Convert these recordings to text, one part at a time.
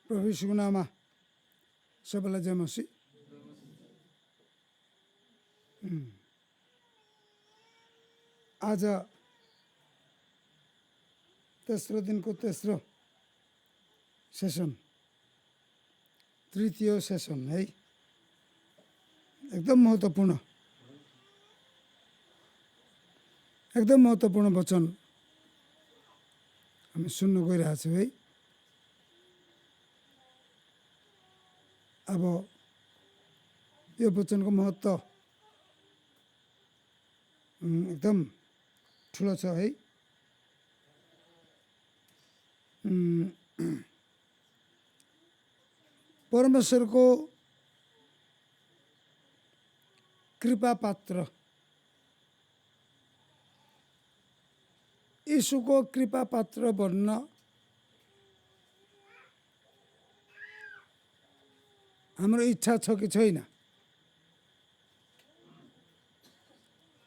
प्रभु यीशुको नाममा सबैलाई जय मसी। आज तेस्रो दिनको तेस्रो सेसन, तृतीय सेसन है। एकदम महत्त्वपूर्ण वचन हामी सुन्न गइरहेको छौँ है। अब यो वचनको महत्त्व एकदम ठुलो छ है। परमेश्वरको कृपा पात्र, यीशुको कृपा पात्र बन्न हाम्रो इच्छा छ कि छैन?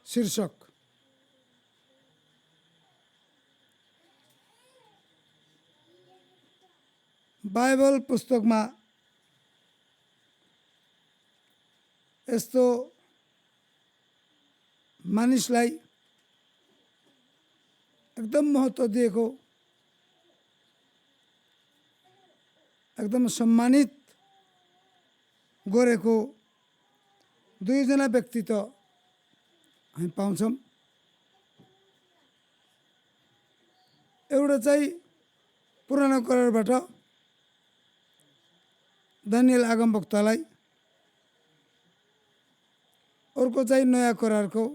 शीर्षक बाइबल पुस्तकमा यस्तो मानिसलाई एकदम महत्त्व दिएको, एकदम सम्मानित गरेको दुईजना व्यक्तित्व हामी पाउँछौँ। एउटा चाहिँ पुरानो करारबाट दानिएल अगमवक्तालाई, अर्को चाहिँ नयाँ करारको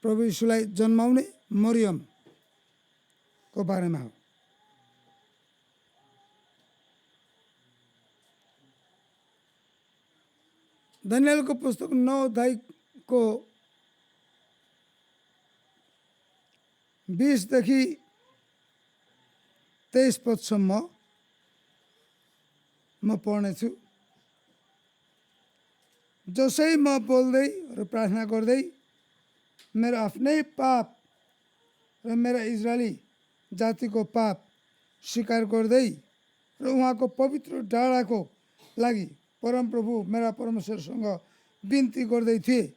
प्रभु यीशुलाई जन्माउने मरियमको बारेमा हो। दानिएलको पुस्तक 9 अध्यायको 20 देखि 23 पदसम्म म पढ्नेछु। जसै म बोल्दै र प्रार्थना गर्दै मेरो आफ्नै पाप र मेरा इजरायली जातिको पाप स्वीकार गर्दै र उहाँको पवित्र डाँडाको लागि परमप्रभु मेरा परमेश्वरसँग बिन्ती गर्दै थिएँ।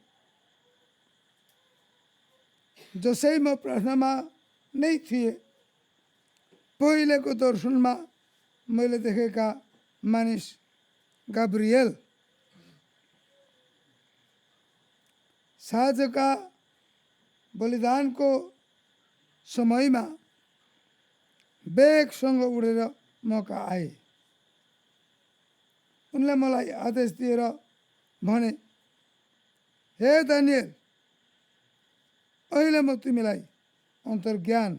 जसै म प्रार्थनामा नै थिएँ, पहिलेको दर्शनमा मैले देखेका मानिस गाब्रिएल साँझका बलिदानको समयमा बेगसँग उडेर मका आए। उनले मलाई आदेश दिएर भने, हे दानिएल, अहिले म तिमीलाई अन्तर्ज्ञान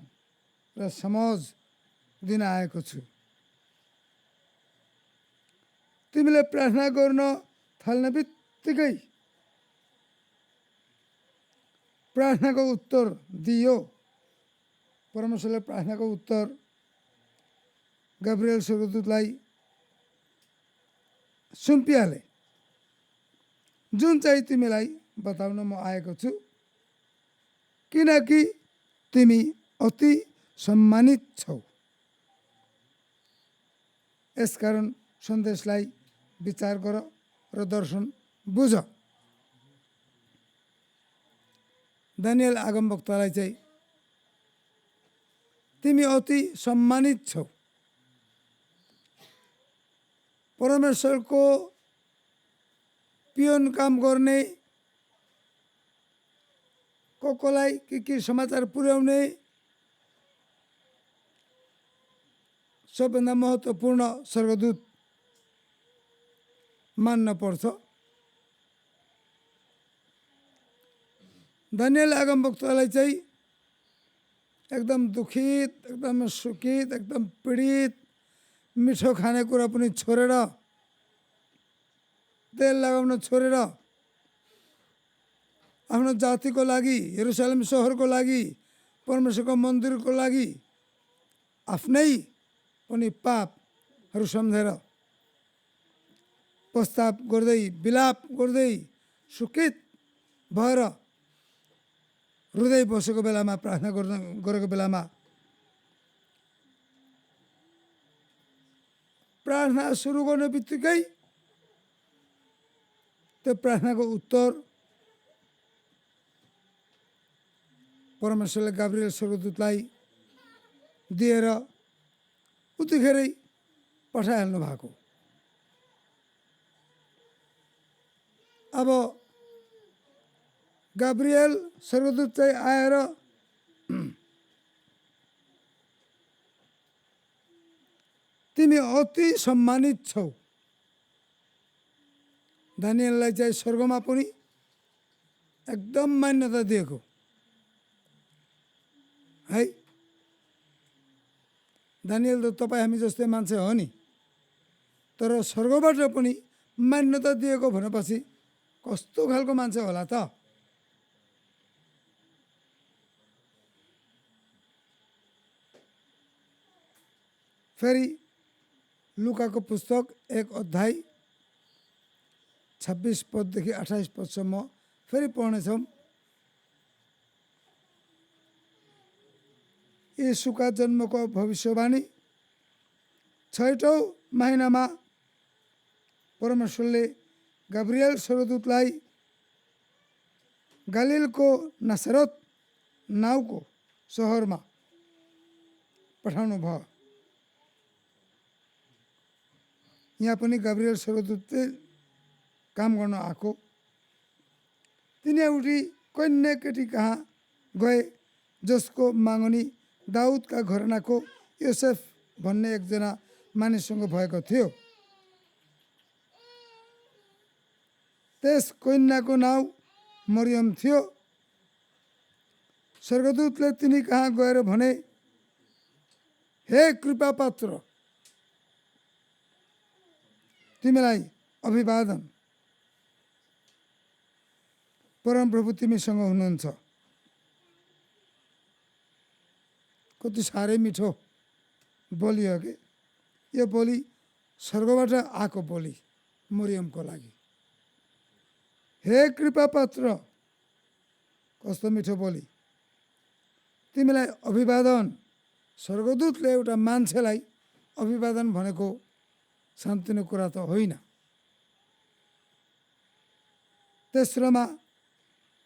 र समझ दिन आएको छु। तिमीले प्रार्थना गर्न थाल्ने बित्तिकै प्रार्थनाको उत्तर दियो। परमेश्वरले प्रार्थनाको उत्तर गाब्रिएल स्वर्गदूतलाई सुम्पिहाले, जुन चाहिँ तिमीलाई बताउन म आएको छु, किनकि तिमी अति सम्मानित छौ। यसकारण सन्देशलाई विचार गर र दर्शन बुझ। दानिएल अगमवक्तालाई चाहिँ तिमी अति सम्मानित छौ। परमेश्वरको पियोन काम गर्ने, कसलाई के समाचार पुर्याउने सबभन्दा महत्त्वपूर्ण स्वर्गदूत मान्न पर्छ। दानिएल अगमवक्तालाई चाहिँ एकदम दुखित, एकदम सुखित, एकदम पीडित, मिठो खानेकुरा पनि छोडेर, तेल लगाउन छोडेर, आफ्नो जातिको लागि, यरुशलेम सहरको लागि, परमेश्वरको मन्दिरको लागि आफ्नै पनि पापहरू सम्झेर प्रस्ताव गर्दै, विलाप गर्दै, सुखित भएर हृदय बसेको बेलामा, प्रार्थना गरेको बेलामा प्रार्थना सुरु गर्ने बित्तिकै त्यो प्रार्थनाको उत्तर परमेश्वरले गाब्रिएल स्वर्गदूतलाई दिएर उतिखेरै पठाइहाल्नु भएको। अब गाब्रिएल स्वर्गदूत चाहिँ आएर तिमी अति सम्मानित छौ, दानिएललाई चाहिँ स्वर्गमा पनि एकदम मान्यता दिएको है। दानिएल त तपाईँ हामी जस्तै मान्छे हो नि, तर स्वर्गबाट पनि मान्यता दिएको भनेपछि कस्तो खालको मान्छे होला त। फेरि लुकाको पुस्तक 1 अध्याय 26 पददेखि 28 पदसम्म फेरि पढ्नेछौँ। यीशुका जन्मको भविष्यवाणी 6औं महिनामा परमेश्वरले गाब्रिएल स्वर्गदूतलाई गालिलको नासरत नाउँको सहरमा पठाउनु भयो। यहाँ पनि गाब्रिएल स्वर्गदूत काम गर्न आएको। तिनी एउटी कन्या केटी कहाँ गए जसको मागनी दाउदका घरानाको योसेफ भन्ने एकजना मानिससँग भएको थियो। त्यस कन्याको नाउँ मरियम थियो। स्वर्गदूतले तिनी कहाँ गएर भने, हे कृपा पात्र, तिमीलाई अभिवादन, परमप्रभु तिमीसँग हुनुहुन्छ। कति साह्रै मिठो बोली हो कि यो बोली स्वर्गबाट आएको बोली मरियमको लागि। हे कृपा पात्र, कस्तो मिठो बोली, तिमीलाई अभिवादन। स्वर्गदूतले एउटा मान्छेलाई अभिवादन भनेको सानोतिनो कुरा त होइन। तेस्रोमा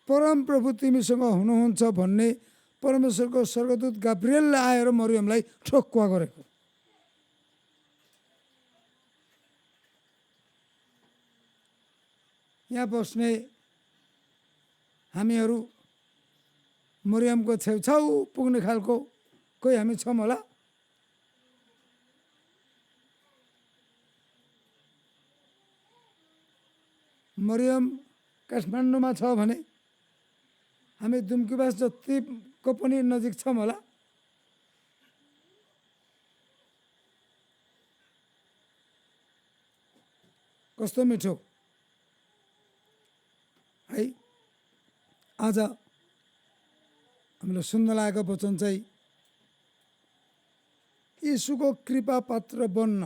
परमप्रभु तिमीसँग हुनुहुन्छ भन्ने परमेश्वरको स्वर्गदूत गाब्रिएलले आएर मरियमलाई ठोक्कुवा गरेको। यहाँ बस्ने हामीहरू मरियमको छेउछाउ पुग्ने खालको कोही हामी छौँ होला? मरियम काठमाडौँमा छ भने हामी दुम्कीबास जतिको पनि नजिक छौँ होला। कस्तो मिठो है। आज हामीलाई सुन्न लागेको वचन चाहिँ यीशुको कृपा पात्र बन्न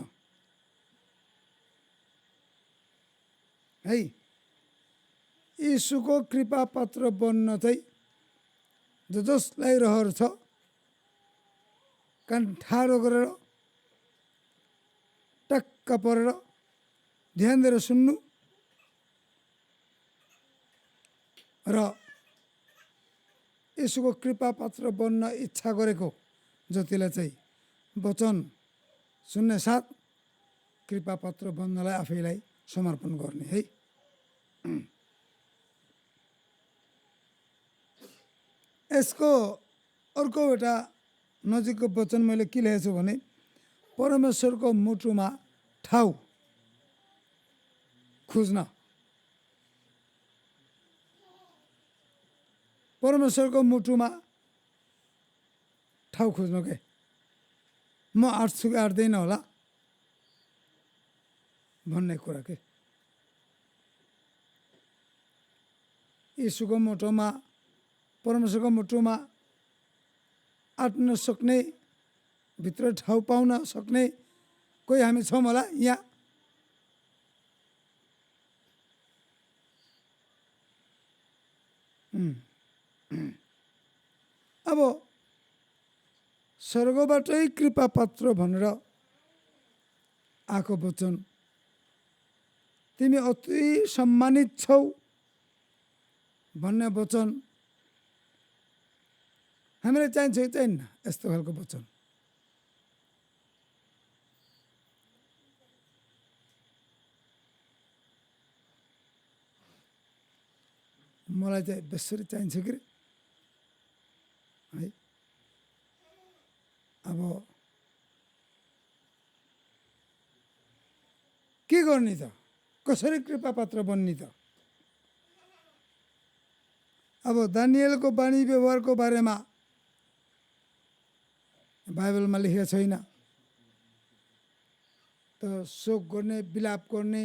है। यीशुको कृपा पात्र बन्न चाहिँ जसलाई रहर छ कान ठाडो गरेर टक्क परेर ध्यान दिएर सुन्नु र यीशुको कृपा पात्र बन्न इच्छा गरेको जतिलाई चाहिँ वचन सुन्ने साथ कृपा पात्र बन्नलाई आफैलाई समर्पण गर्ने है। यसको अर्को एउटा नजिकको वचन मैले के लेखेको छु भने परमेश्वरको मुटुमा ठाउँ खोज्न। परमेश्वरको मुटुमा ठाउँ खोज्नु के म आँट्छु कि आँट्दैन होला भन्ने कुरा के। यीशुको मुटुमा परमेश्वरको मुटुमा आँट्न सक्ने भित्र ठाउँ पाउन सक्ने कोही हामी छौँ होला यहाँ? अब स्वर्गबाटै कृपा पात्र भनेर आएको वचन तिमी अति सम्मानित छौ भन्ने वचन हामीलाई चाहिन्छ कि चाहिन्न यस्तो खालको वचन। मलाई चाहिँ बेसरी चाहिन्छ कि है। अब के गर्ने त, कसरी कृपा पात्र बन्ने त? अब दानिएलको बानी व्यवहारको बारेमा बाइबलमा लेखेको छैन। त शोक गर्ने, विलाप गर्ने,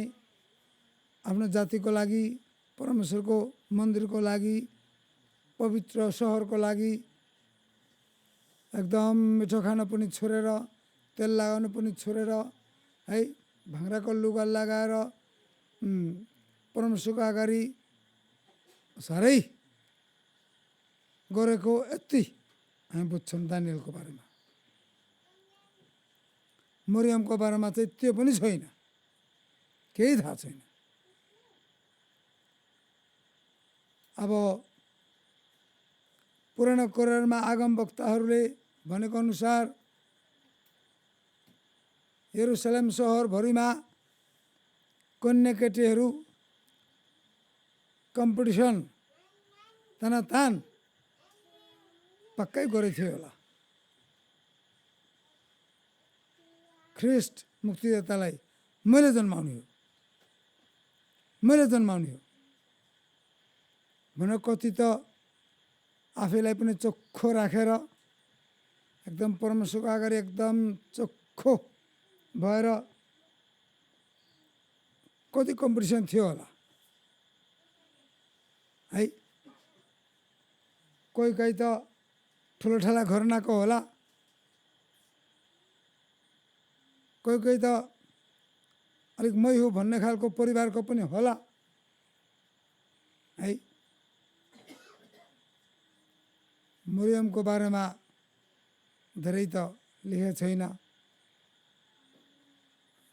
आफ्नो जातिको लागि, परमेश्वरको मन्दिरको लागि, पवित्र सहरको लागि एकदम मिठो खाना पनि छोडेर, तेल लगाउनु पनि छोडेर है, भाङ्राको लुगा लगाएर परमेश्वरको अगाडि साह्रै गरेको यति हामी बुझ्छौँ दानिएलको बारेमा। मरियमको बारेमा चाहिँ त्यो पनि छैन, केही थाहा छैन। अब पुरानो करारमा आगम वक्ताहरूले भनेको अनुसार यरुसलेम सहरभरिमा कन्या केटीहरू कम्पिटिसन तानातान पक्कै गरेको थियो होला। ख्रिस्ट मुक्तिदातालाई मैले जन्माउने हो, मैले जन्माउने हो भनेर कति त आफैलाई पनि चोखो राखेर एकदम परमेश्वरको अगाडि एकदम चोखो भएर कति कम्पिटिसन थियो होला है। कोही कोही त ठुलोठुला घरनाको होला, कोही कोही त अलिक मै हो भन्ने खालको परिवारको पनि होला है। मरियमको बारेमा धेरै त लेखेको छैन।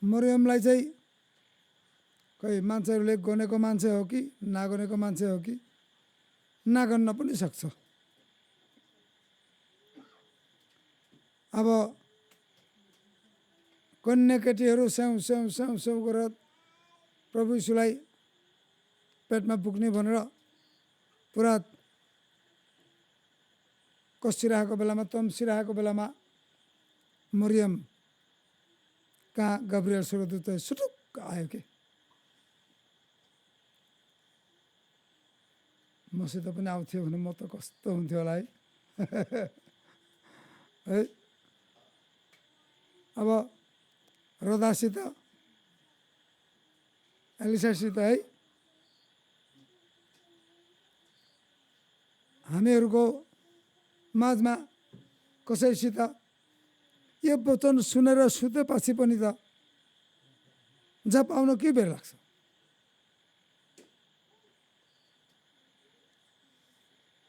मरियमलाई चाहिँ खै मान्छेहरूले गनेको मान्छे हो कि नगनेको मान्छे हो कि, नगन्न पनि सक्छ। अब कन्या केटीहरू स्याउ स्याउ स्याउ स्याउ गरेर प्रभु यीशुलाई पेटमा पुग्ने भनेर पुरा कसिरहेको बेलामा, तम्सिरहेको बेलामा मरियम कहाँ गब्रिएल स्वर्गदूत सुटुक्क आयो के। मसित पनि आउँथ्यो भने म त कस्तो हुन्थ्यो होला है है। अब रोदासित, एलिसासित है, हामीहरूको माझमा कसैसित यो वचन सुनेर सुतेपछि पनि त जप आउन के बेर लाग्छ?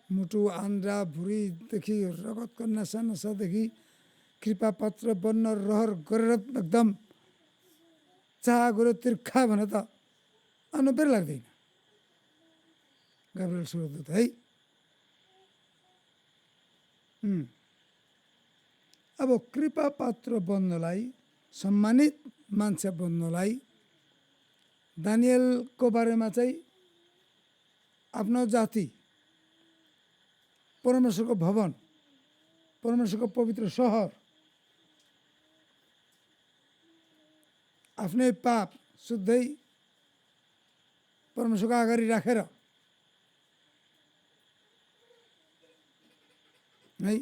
मुटु, आन्द्रा, भुँडीदेखि रगतको नसा नसादेखि कृपा पात्र बन्न रहर गरेर एकदम चाह गऱ्यो तिर्खा भने त आउन बेर लाग्दैन गब्रिएल स्वर्गदूत है। अब कृपा पात्र बन्नलाई, सम्मानित मान्छे बन्नलाई दानिएलको बारेमा चाहिँ आफ्नो जाति, परमेश्वरको भवन, परमेश्वरको पवित्र सहर, आफ्नै पाप शुद्धै परमेश्वरको अगाडि राखेर है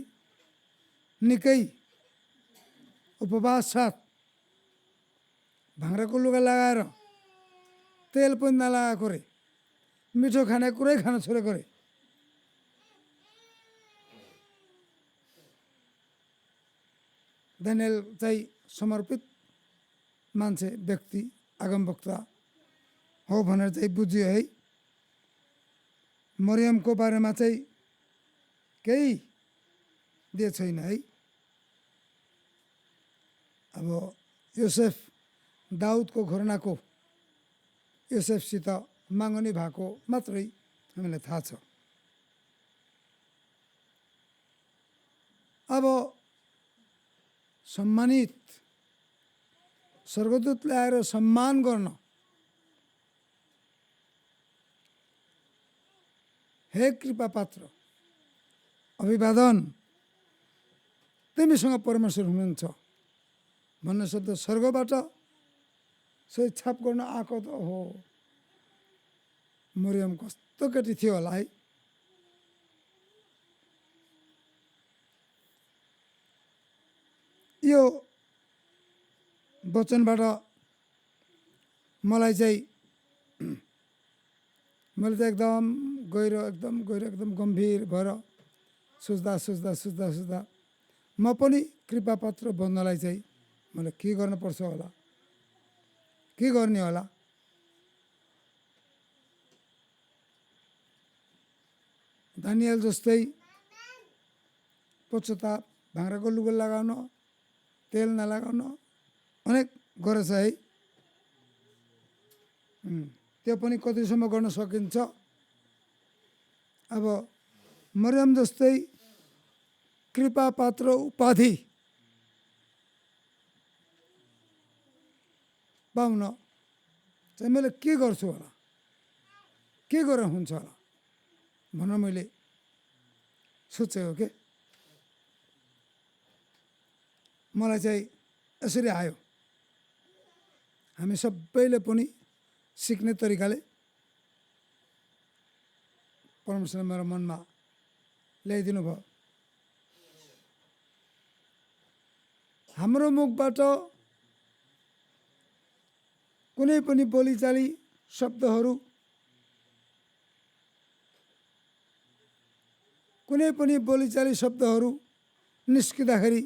निकै उपवास साथ भाङ्राको लुगा लगाएर तेल पनि नलागाएको रे, मिठो खाने कुरै खान छोडेको रे। दानिएल चाहिँ समर्पित मान्छे, व्यक्ति, आगमवक्ता हो भनेर चाहिँ बुझ्यो है। मरियमको बारेमा चाहिँ केही दिएको छैन है। अब योसेफ दाउदको घरानाको योसेफसित माग्ने भएको मात्रै हामीलाई थाहा छ। अब सम्मानित स्वर्गदूत ल्याएर सम्मान गर्न, हे कृपा पात्र अभिवादन, तिमीसँग परमेश्वर हुनुहुन्छ भन्ने शब्द स्वर्गबाट सही छाप गर्न आएको त हो। मरियम कस्तो केटी थियो होला है। यो वचनबाट मलाई चाहिँ मैले त एकदम गहिरो गम्भीर भएर सोच्दा म पनि कृपा पात्र बन्नलाई चाहिँ मैले के गर्नुपर्छ होला, के गर्ने होला। दानियल जस्तै पश्चाताप, भाँडाको लुगा लगाउन, तेल नलगाउन अनेक गरेछ है। त्यो पनि कतिसम्म गर्न सकिन्छ। अब मरियम जस्तै कृपा पात्र उपाधि पाउन चाहिँ मैले के गर्छु होला, के गरेर हुन्छ होला भनेर मैले सोचेको के। मलाई चाहिँ यसरी आयो, हामी सबैले पनि सिक्ने तरिकाले परमेश्वरले मेरो मनमा ल्याइदिनु भयो। हाम्रो मुखबाट कुनै पनि बोलीचाली शब्दहरू, कुनै पनि बोलीचाली शब्दहरू निस्किँदाखेरि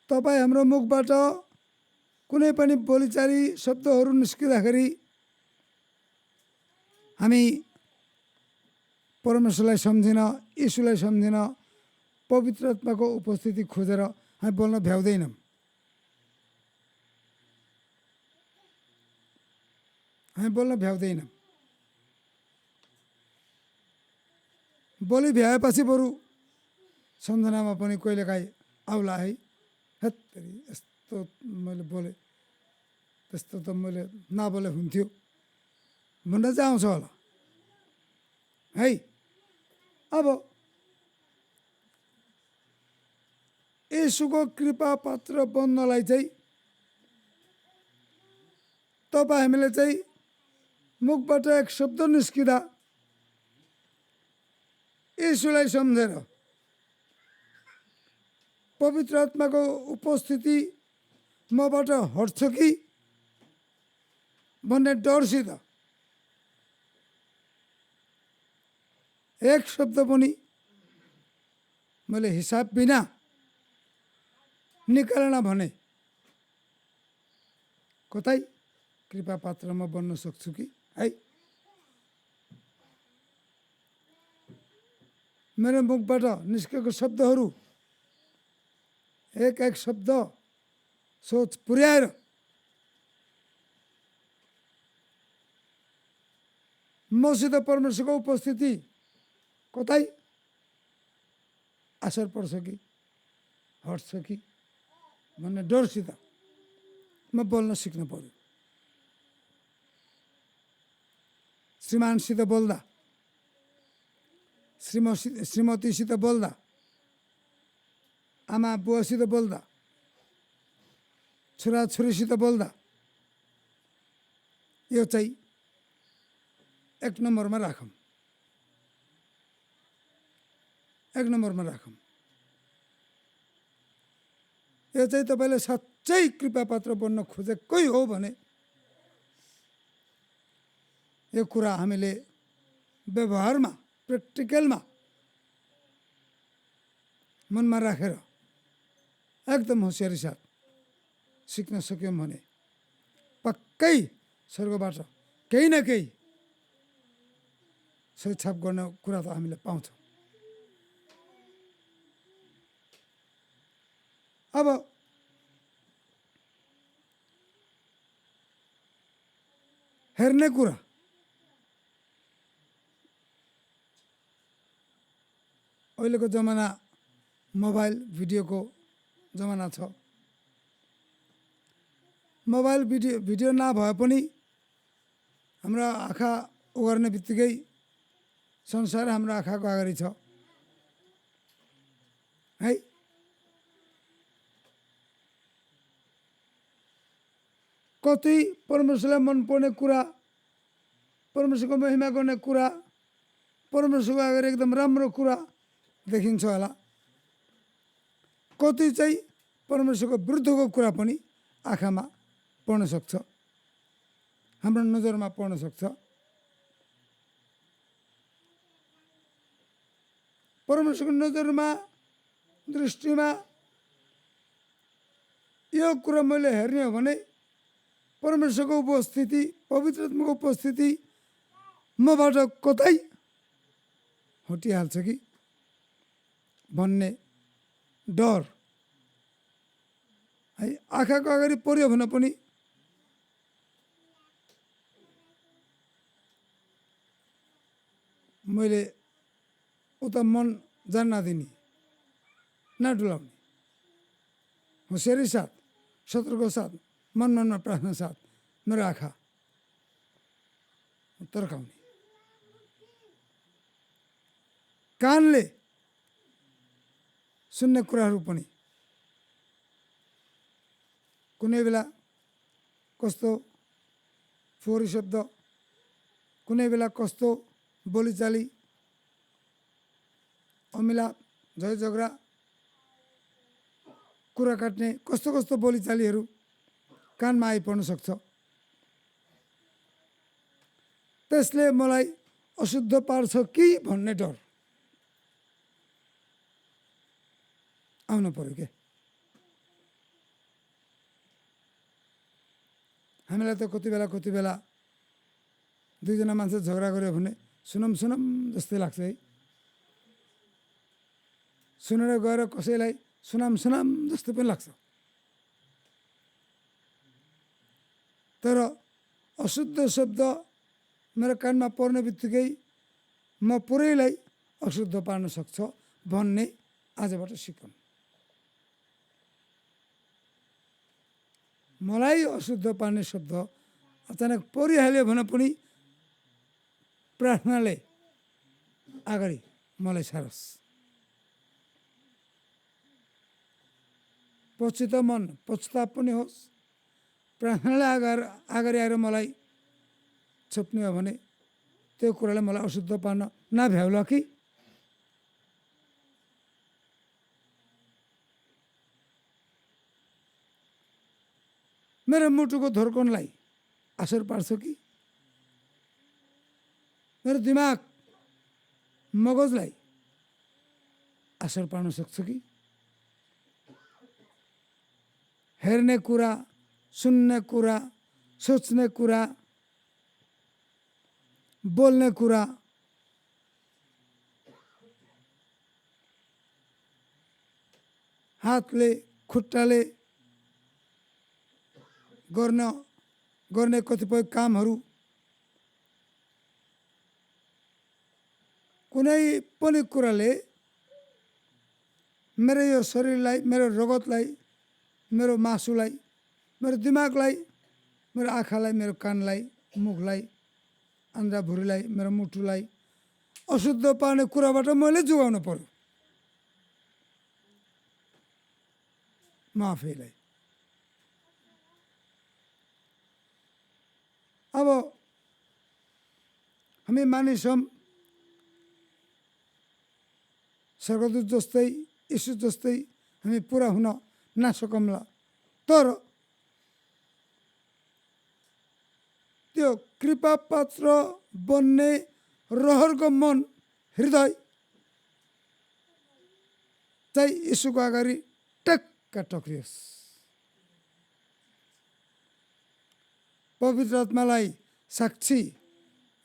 तपाईँ हाम्रो मुखबाट कुनै पनि बोलीचाली शब्दहरू निस्किँदाखेरि हामी परमेश्वरलाई सम्झिन, यीशुलाई सम्झिन, पवित्र आत्माको उपस्थिति खोजेर हामी बोल्न भ्याउँदैनौँ। हामी बोल्न भ्याउँदैनौँ। बोली भ्याएपछि बरु सम्झनामा पनि कहिलेकाहीँ आउला है, हेत्तेरी यस्तो मैले बोलेँ, त्यस्तो त मैले नबोले हुन्थ्यो भनेर चाहिँ आउँछ होला है। अब येशूको कृपा पात्र बन्नलाई चाहिँ तपाईँ हामीले चाहिँ मुखबाट एक शब्द निस्किँदा येशूलाई सम्झेर पवित्र आत्माको उपस्थिति मबाट हट्छ कि भन्ने डरसित एक शब्द पनि मैले हिसाब बिना निकालेन भने कतै कृपा पात्रमा बन्न सक्छु कि है। मेरो मुखबाट निस्केको शब्दहरू एक एक शब्द सोच पुर्याएर मसित परमेश्वरको उपस्थिति कतै असर पर्छ कि हट्छ कि भन्ने डरसित म बोल्न सिक्नु पर्यो। श्रीमानसित बोल्दा, श्रीमतीसित बोल्दा, आमा बुवासित बोल्दा, छोराछोरीसित बोल्दा यो चाहिँ एक नम्बरमा राखौँ, एक नम्बरमा राखौँ। यो चाहिँ तपाईँले साँच्चै कृपा पात्र बन्न खोजेकै हो भने यो कुरा हामीले व्यवहारमा, प्र्याक्टिकलमा मनमा राखेर एकदम होसियारी साथ सिक्न सक्यौँ भने पक्कै स्वर्गबाट केही न केही सही छाप गर्ने कुरा त हामीले पाउँछौँ। अब हेर्ने कुरा, अहिलेको जमाना मोबाइल भिडियोको जमाना छ। मोबाइल भिडियो नभए पनि हाम्रो आँखा उघार्ने बित्तिकै संसार हाम्रो आँखाको अगाडि छ है। कति परमेश्वरलाई मनपर्ने कुरा, परमेश्वरको महिमा गर्ने कुरा, परमेश्वरको अगाडि एकदम राम्रो कुरा देखिन्छ होला। कति चाहिँ परमेश्वरको विरुद्धको कुरा पनि आँखामा पर्न सक्छ, हाम्रो नजरमा पर्न सक्छ। परमेश्वरको नजरमा, दृष्टिमा यो कुरा मैले हेर्ने हो भने परमेश्वरको उपस्थिति, पवित्र आत्माको उपस्थिति मबाट कतै हटिहाल्छ कि भन्ने डर है। आँखाको अगाडि पर्यो भने पनि मैले उता मन जान नदिने, नडुलाउने, होसियारी साथ, सतर्कको साथ, मनमा प्रार्थना साथ मेरो आँखा तर्काउने। कानले सुन्ने कुराहरू पनि कुनै बेला कस्तो फोहोरी शब्द, कुनै बेला कस्तो बोलीचाली, अमिलाप, झै झगडा, कुरा काट्ने कस्तो कस्तो बोलीचालीहरू कानमा आइपर्न सक्छ। त्यसले मलाई अशुद्ध पार्छ कि भन्ने डर आउनु पर्यो के। हामीलाई त कति बेला दुईजना मान्छे झगडा गर्यो भने सुनम जस्तै लाग्छ है। सुनेर गएर कसैलाई सुनाम जस्तो पनि लाग्छ। तर अशुद्ध शब्द मेरो कानमा पर्ने बित्तिकै म पुरैलाई अशुद्ध पार्न सक्छ भन्ने आजबाट सिकौँ। मलाई अशुद्ध पार्ने शब्द अचानक परिहाल्यो भने पनि प्रार्थनाले अगाडि मलाई सारोस्। पछित मन पश्चाताप पनि होस्, प्रार्थनाले अगाडि आएर मलाई छोप्ने हो भने त्यो कुराले मलाई अशुद्ध पार्न नभ्याउला कि। मेरो मुटुको धड्कनलाई असर पार्छ कि, मेरो दिमाग मगजलाई असर पार्न सक्छ कि। हेर्ने कुरा, सुन्ने कुरा, सोच्ने कुरा, बोल्ने कुरा हातले खुट्टाले गर्ने कतिपय कामहरू कुनै पनि कुराले मेरो यो शरीरलाई, मेरो रगतलाई, मेरो मासुलाई, मेरो दिमागलाई, मेरो आँखालाई, मेरो कानलाई, मुखलाई, आन्द्राभुरीलाई, मेरो मुटुलाई अशुद्ध पार्ने कुराबाट मैले जोगाउनु पर्यो म आफैलाई। अब हामी मानिस हौँ, स्वर्गदूत जस्तै, यीशु जस्तै हामी पुरा हुन नसकौँला। तर त्यो कृपा पात्र बन्ने रहरको मन, हृदय चाहिँ यीशुको अगाडि टक्क टक्रियोस्। पवित्र आत्मालाई साक्षी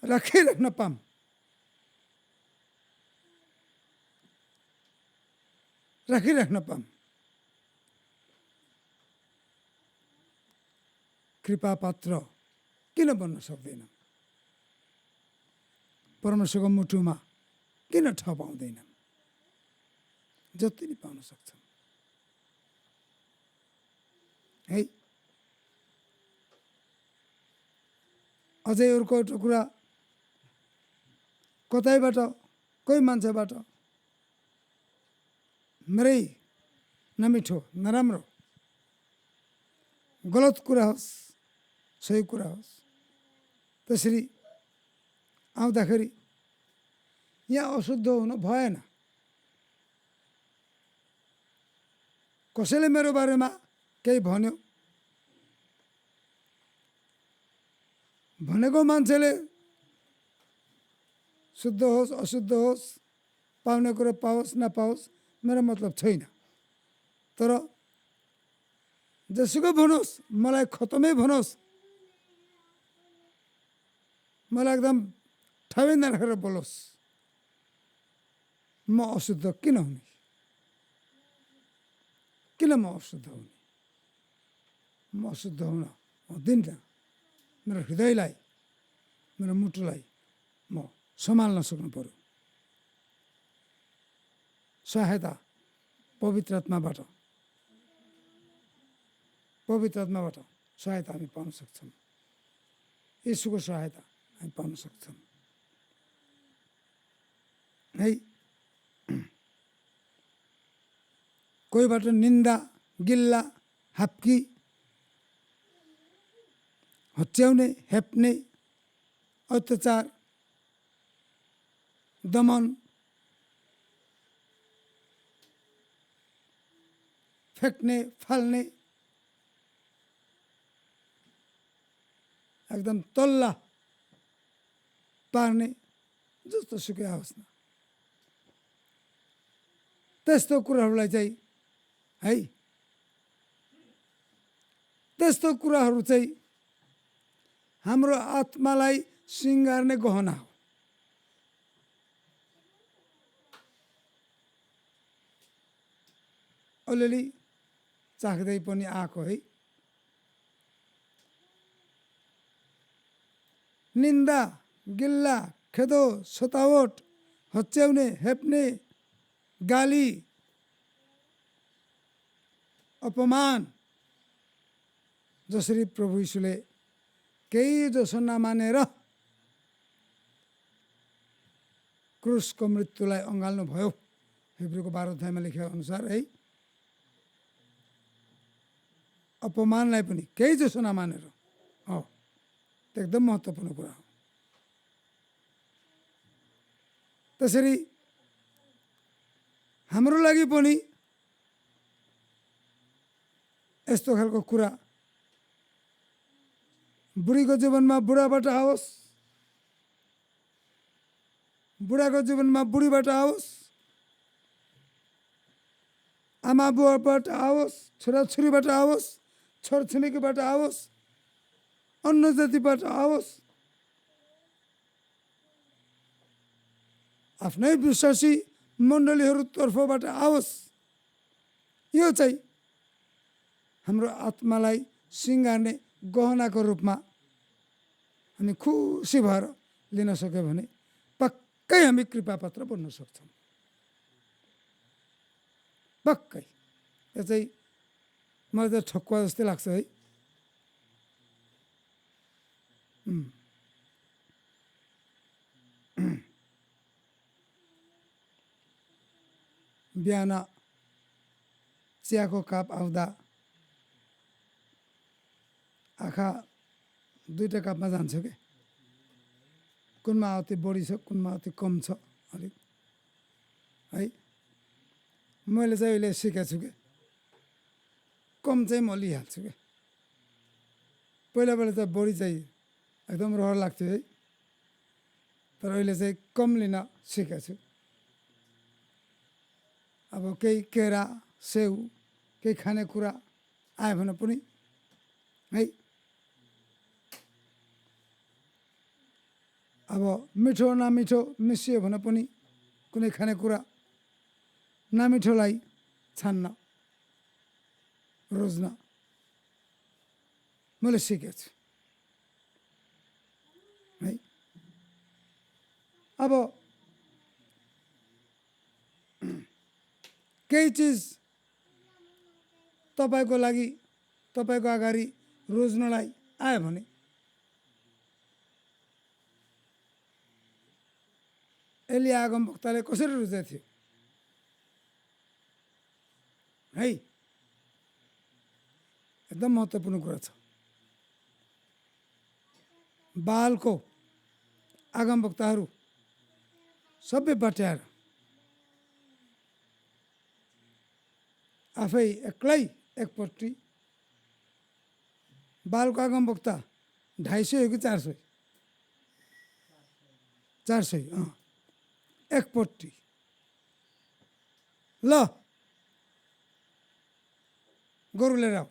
राखिराख्न पाऊँ। कृपा पात्र किन बन्न सक्दैनौँ? परमेश्वरको मुटुमा किन ठाउँ पाउँदैनौँ? जति नै पाउन सक्छौँ है। अझै अर्को एउटा कुरा, कतैबाट कोही मान्छेबाट मेरै नमिठो नराम्रो गलत कुरा होस् सही कुरा होस्, त्यसरी आउँदाखेरि यहाँ अशुद्ध हुनु भएन। कसैले मेरो बारेमा केही भन्यो, भनेको मान्छेले शुद्ध होस् अशुद्ध होस्, पाउने कुरो पाओस् नपाओस्, मेरो मतलब छैन। तर जसुकै भनोस्, मलाई खतमै भनोस्, मलाई एकदम ठाउँ नराखेर बोलोस्, म अशुद्ध किन हुने? किन म अशुद्ध हुने? म अशुद्ध हुन हुँदिनँ। मेरो हृदयलाई, मेरो मुटुलाई म सम्हाल्न सक्नु पर्यो। सहायता पवित्र आत्माबाट सहायता हामी पाउन सक्छौँ। यीशुको सहायता हामी पाउन सक्छौँ है। कोहीबाट निन्दा, गिल्ला, हाप्की, हच्याउने, हेप्ने, अत्याचार, दमन, फ्याँक्ने, फाल्ने, एकदम तल्ला पार्ने, जस्तो सुकै आओस् न, त्यस्तो कुराहरूलाई चाहिँ है, त्यस्तो कुराहरू चाहिँ हाम्रो आत्मालाई सिँगार्ने गहना हो। अलिअलि चाख्दै पनि आएको है। निन्दा, गिल्ला, खेदो, सतावट, हच्याउने, हेप्ने, गाली, अपमान, जसरी प्रभु यीशुले केही जसो नमानेर क्रुसको मृत्युलाई अँगाल्नु भयो, हिब्रूको 12 अध्यायमा लेखेको अनुसार है। अपमानलाई पनि केही जसो नमानेर, त्यो एकदम महत्त्वपूर्ण कुरा हो। त्यसरी हाम्रो लागि पनि यस्तो खालको कुरा बुढीको जीवनमा बुढाबाट आओस्, बुढाको जीवनमा बुढीबाट आओस्, आमा बुवाबाट आओस्, छोराछोरीबाट आओस्, छरछिमेकीबाट आओस्, अन्य जातिबाट आओस्, आफ्नै विश्वासी मण्डलीहरू तर्फबाट आओस्, यो चाहिँ हाम्रो आत्मालाई सिँगार्ने गहनाको रूपमा हामी खुसी भएर लिन सक्यो भने पक्कै हामी कृपापात्र बन्न सक्छौँ। पक्कै। यो चाहिँ मलाई त ठक्कुवा जस्तै लाग्छ है। बिहान चियाको कप आउँदा आँखा दुईटा कपमा जान्छ क्या। कुनमा अति बढी छ, कुनमा अति कम छ अलिक है। मैले चाहिँ अहिले सिकेको छु क्या, कम चाहिँ म लिइहाल्छु क्या। पहिला त बढी चाहिँ एकदम रहर लाग्थ्यो है, तर अहिले चाहिँ कम लिन सिकेको छु। अब केही केरा, सेउ, केही खानेकुरा आयो भने पनि है, अब मिठो नमिठो मिसियो भने पनि कुनै खानेकुरा नमिठोलाई छान्न, रोज्न मैले सिकेको छु है। अब केही चिज तपाईँको लागि तपाईँको अगाडि रोज्नलाई आयो भने एलिया आगमवक्ताले कसरी रोजेको थियो है, एकदम महत्त्वपूर्ण कुरा छ। बालको आगमवक्ताहरू सबै बट्याएर आफै एक्लै एकपट्टि, बालको आगमवक्ता 250 हो कि 400? 400 एकपट्टि। ल गोरु लिएर आऊ,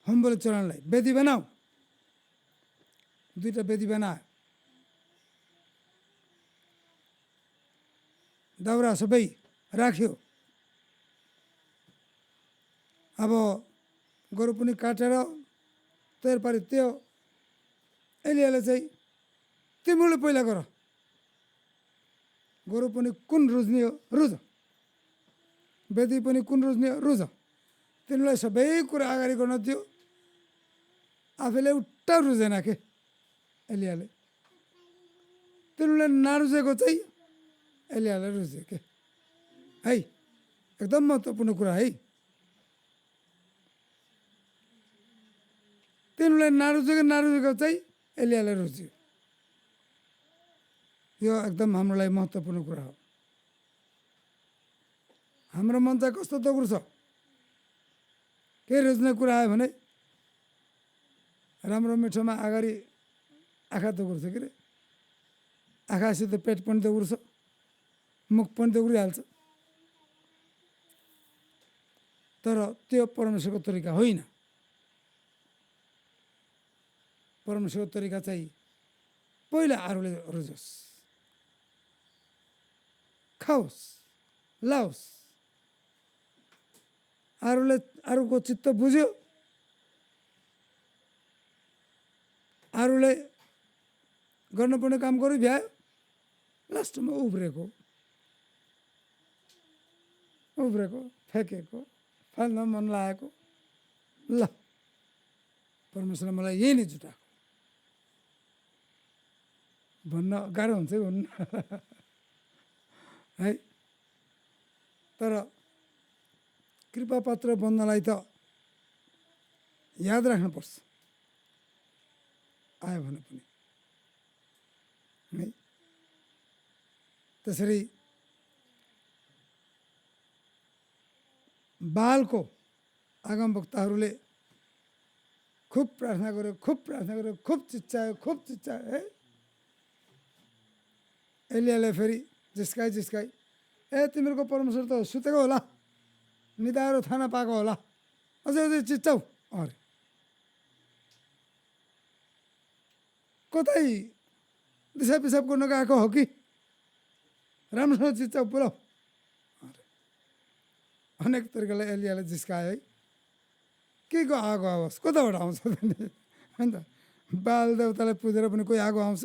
होमबलि चढाउनलाई वेदी बनाऊ। 2टा वेदी बनायो, दाउरा सबै राख्यो। अब गोरु पनि काटेर तयार पार्यो। त्यो एलियाले चाहिँ तिमीले पहिला गर, गोरु पनि कुन रुज्ने हो रुज, वेदी पनि कुन रुज्ने हो रुज, तिनीलाई सबै कुरा अगाडि गर्न दियो। आफैले उल्टा रुजेन के एलियाले, तिनीले नरुजेको चाहिँ एलियाले रुजे के है। एकदम महत्त्वपूर्ण कुरा है। तिनीले नरुजेको चाहिँ एलियाले रुज्यो। यो एकदम हाम्रो लागि महत्त्वपूर्ण कुरा हो। हाम्रो मन चाहिँ कस्तो दोग्रो छ, केही रोज्ने कुरा आयो भने राम्रो मिठोमा अगाडि आँखा दोग्रो छ के अरे, आँखासित पेट पनि दोग्रो छ, मुख पनि दोग्रिहाल्छ। तर त्यो परमेश्वरको तरिका होइन। परमेश्वरको तरिका चाहिँ पहिला अरूले रोजोस्, खाओस्, लाओस्। अरूको चित्त बुझ्यो, अरूले गर्नुपर्ने काम गरी भ्यायो, लास्टमा उब्रेको फ्याँकेको, फाल्न मन लागेको, ल परमेश्वरले मलाई यही नै जुटाएको भन्न गाह्रो हुन्छ हुन्न है। तर कृपा पात्र बन्नलाई त याद राख्नुपर्छ, आयो भने पनि है। त्यसरी बालको आगमवक्ताहरूले खुब प्रार्थना गर्यो, खुब चिच्चायो है। एलियाले फेरि जिस्काई ए तिमीहरूको परमेश्वर त सुतेको होला, निदाएर थाना पाएको होला, अझै चिच्चाउ। अरे कतै दिसा पिसाब गर्न गएको हो कि, राम्रोसँग चिच्चाउ बोलाऊ। अनेक तरिकाले एलियाले जिस्कायो है। के को आगो आओस्, कताबाट आउँछ होइन त। बाल देवतालाई पुजेर पनि कोही आगो आउँछ।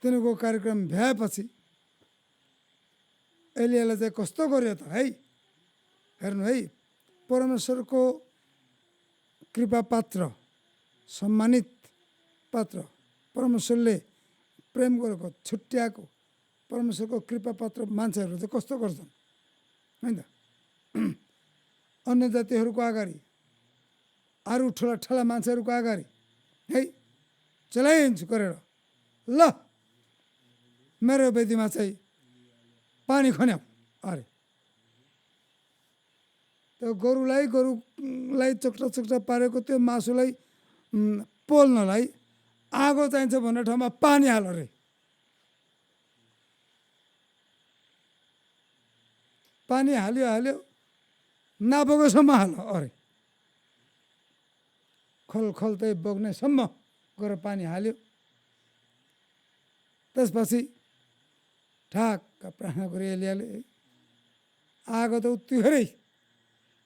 तिनीहरूको कार्यक्रम भ्याएपछि एलियाले चाहिँ कस्तो गर्यो त है। हेर्नु है, परमेश्वरको कृपा पात्र, सम्मानित पात्र, परमेश्वरले प्रेम गरेको, छुट्याएको परमेश्वरको कृपा पात्र मान्छेहरू चाहिँ कस्तो गर्छन् होइन त। अन्य जातिहरूको अगाडि, अरू ठुला मान्छेहरूको अगाडि है चलाइन्छु गरेर, ल मेरो वेदीमा चाहिँ पानी खन्याउ। अरे त्यो गोरुलाई चोक्टा पारेको त्यो मासुलाई पोल्नलाई आगो चाहिन्छ भन्ने ठाउँमा पानी हाल रे। पानी हाल्यो नाबोकोसम्म हाल। अरे खल चाहिँ बग्नेसम्म गएर पानी हाल्यो। त्यसपछि ठ्याक्क प्रार्थना गरे एलियाले, आगो त उत्तिखेरै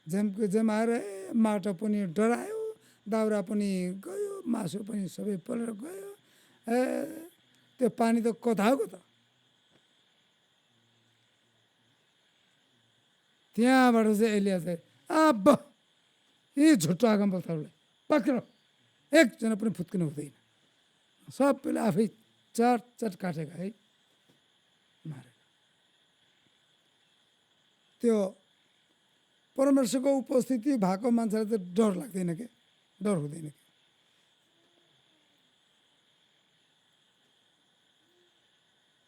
जेमको जेम आएर माटो पनि डरायो, दाउरा पनि गयो, मासु पनि सबै पलेर गयो। त्यो पानी त कता हो कता। त्यहाँबाट चाहिँ एलिया चाहिँ अब यी झुट्टो आगमवक्ताहरूलाई पक्र, एकजना पनि फुत्किनु हुँदैन। सबैले आफै चट चट काटेका है, मारेर। त्यो परमेश्वरको उपस्थिति भएको मान्छेलाई त डर लाग्दैन के, डर हुँदैन के।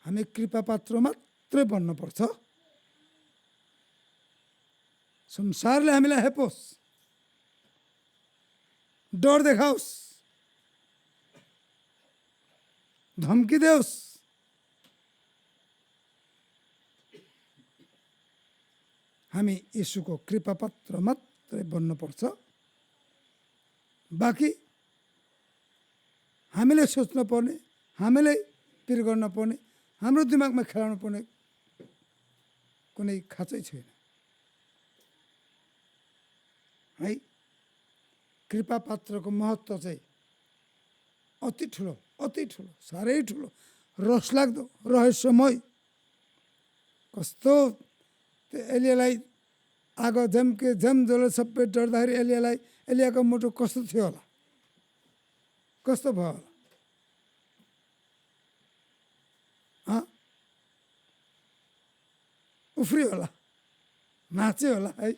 हामी कृपा पात्र मात्रै बन्नुपर्छ। संसारले हामीलाई हेपोस्, डर देखाओस्, धम्की देओस्, हामी यीशुको कृपा पात्र मात्रै बन्नुपर्छ। बाँकी हामीले सोच्न पर्ने, हामीले पिर गर्न पर्ने, हाम्रो दिमागमा खेलाउनु पर्ने कुनै खाँचै छैन है। कृपा पात्रको महत्त्व चाहिँ अति ठुलो, साह्रै ठुलो, रसलाग्दो, रहस्यमय। कस्तो त्यो एलियालाई आगो झम्के झमझोले सबै डर्दाखेरि एलियाको मुटु कस्तो थियो होला, कस्तो भयो होला। उफ्रियो होला, नाच्यो होला है।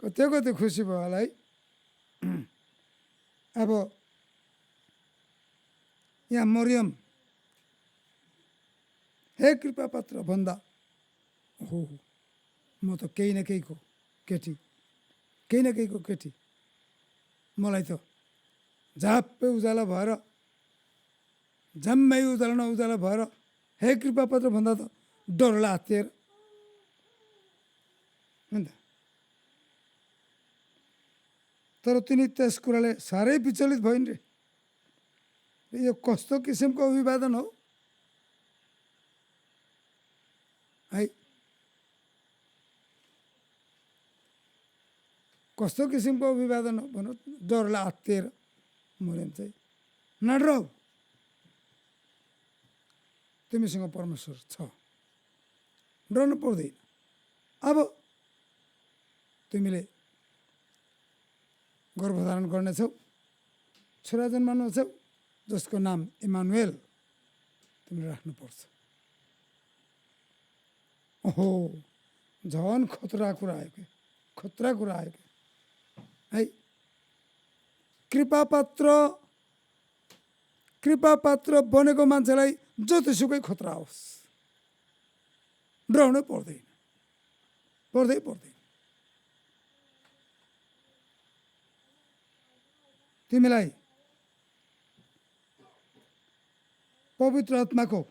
कति खुसी भयो होला है। अब यहाँ मरियम हे कृपा पात्र भन्दा हो, म त केही न केहीको केटी, मलाई त झाप्पै उज्यालो भएर, जम्मै उज्यालो भएर हे कृपा पात्र भन्दा त डरले आत्तिएर अन्त। तर तिनी त्यस कुराले साह्रै विचलित भइन् रे। यो कस्तो किसिमको अभिवादन हो है। कस्तो किसिमको अभिवादन हो भनौँ। डरले आत्तिएर मरियम चाहिँ नडराऊ, तिमीसँग परमेश्वर छ, डर्नु पर्दैन। अब तिमीले गर्भधारण गर्नेछौ, छोरा जन्माउनेछौ, जसको नाम इमानुएल तिमीले राख्नुपर्छ। ओहो, झन् खतरा कुरा आयो कि है। कृपा पात्र बनेको मान्छेलाई जतिसुकै खतरा होस्, डराउनै पर्दैन। तिमीलाई पवित्र आत्माले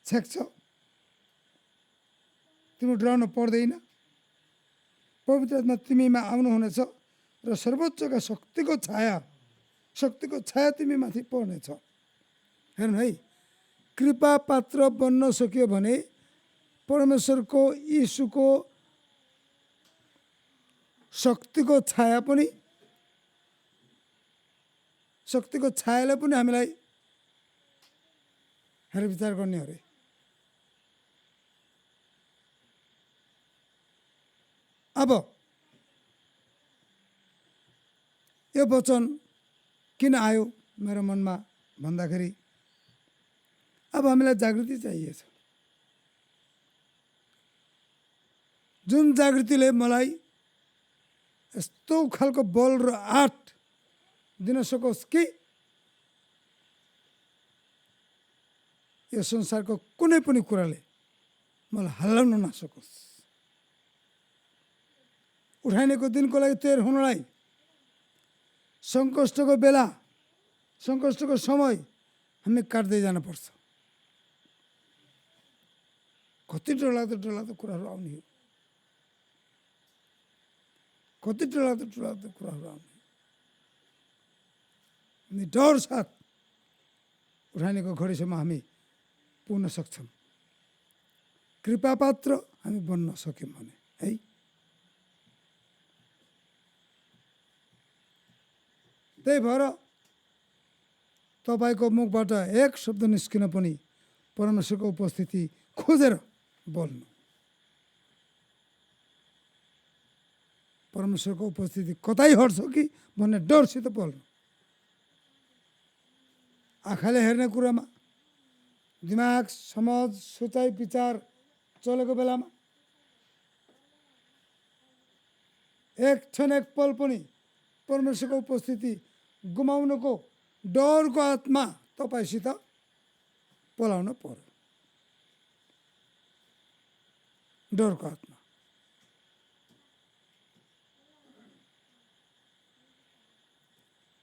छेक्छ, तिमी डराउनु पर्दैन। पवित्र आत्मा तिमीमा आउनुहुनेछ र सर्वोच्चका शक्तिको छाया तिमी माथि पर्नेछ। हेर्नु है, कृपा पात्र बन्न सकियो भने परमेश्वरको यीशुको शक्तिको छायाले पनि हामीलाई हेरविचार गर्ने अरे। अब यो वचन किन आयो मेरो मनमा भन्दाखेरि अब हामीलाई जागृति चाहिएछ। जुन जागृतिले मलाई यस्तो खालको बल र आँट दिन सकोस् कि यो संसारको कुनै पनि कुराले मलाई हल्लाउन नसकोस्। उठाइनेको दिनको लागि तयार हुनलाई सङ्कष्टको बेला, सङ्कष्टको समय हामी काट्दै जानुपर्छ। कति डरलाग्दो कुराहरू आउने हो, कति डरलाग्दो कुराहरू आउने। अनि डर साथ उठाइनेको घडीसम्म हामी पुग्न सक्छौँ। कृपा पात्र हामी बन्न सक्यौँ भने है। त्यही भएर तपाईँको मुखबाट एक शब्द निस्किन पनि परमेश्वरको उपस्थिति खोजेर बोल्नु। परमेश्वरको उपस्थिति कतै हट्छ कि भन्ने डरसित बोल्नु। आँखाले हेर्ने कुरामा, दिमाग, समाज, सोचाइ, विचार चलेको बेलामा एक क्षण एक पल पनि परमेश्वरको उपस्थिति गुमाउनुको डरको आत्मा तपाईँसित पलाउन पर्यो। डरको आत्मा।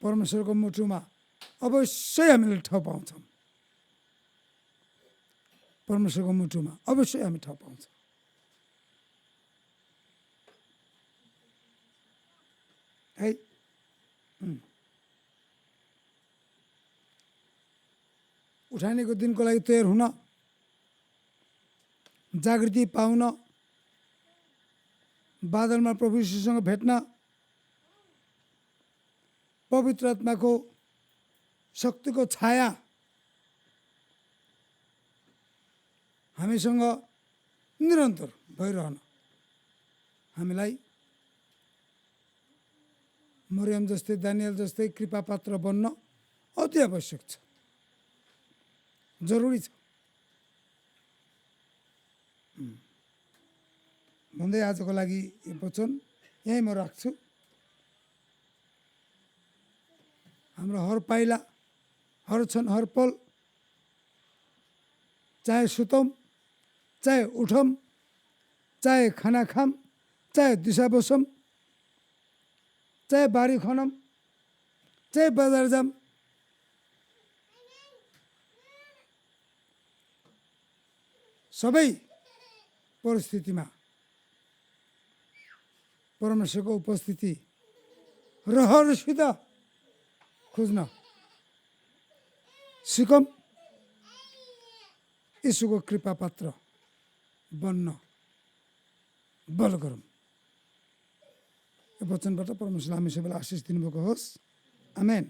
परमेश्वरको मुटुमा अवश्य हामीले ठाउँ पाउँछौँ। परमेश्वरको मुटुमा अवश्य हामी ठाउँ पाउँछौँ। है। उठानीको दिनको लागि तयार हुन, जागृति पाउन, बादलमा प्रभु यीशुसँग भेट्न, पवित्र आत्माको शक्तिको छाया हामीसँग निरन्तर भइरहन हामीलाई मरियम जस्तै, दानियल जस्तै कृपा पात्र बन्न अति आवश्यक छ, जरुरी छ भन्दै आजको लागि यो वचन यहीँ म राख्छु। हाम्रो हर पाइला, हर क्षण, हर पल, चाहे सुतौँ, चाहे उठौँ, चाहे खाना खाम, चाहे दिशा बसौँ, चाहे बारी खनौँ, चाहे बजार जाम, सबै परिस्थितिमा परमेश्वरको उपस्थिति रहरसित खोज्न सिकौँ। यीशुको कृपा पात्र बन्न बल गरौँ। यो वचनबाट परमेश्वरले हामी सबैलाई आशिष दिनुभएको होस्। आमेन।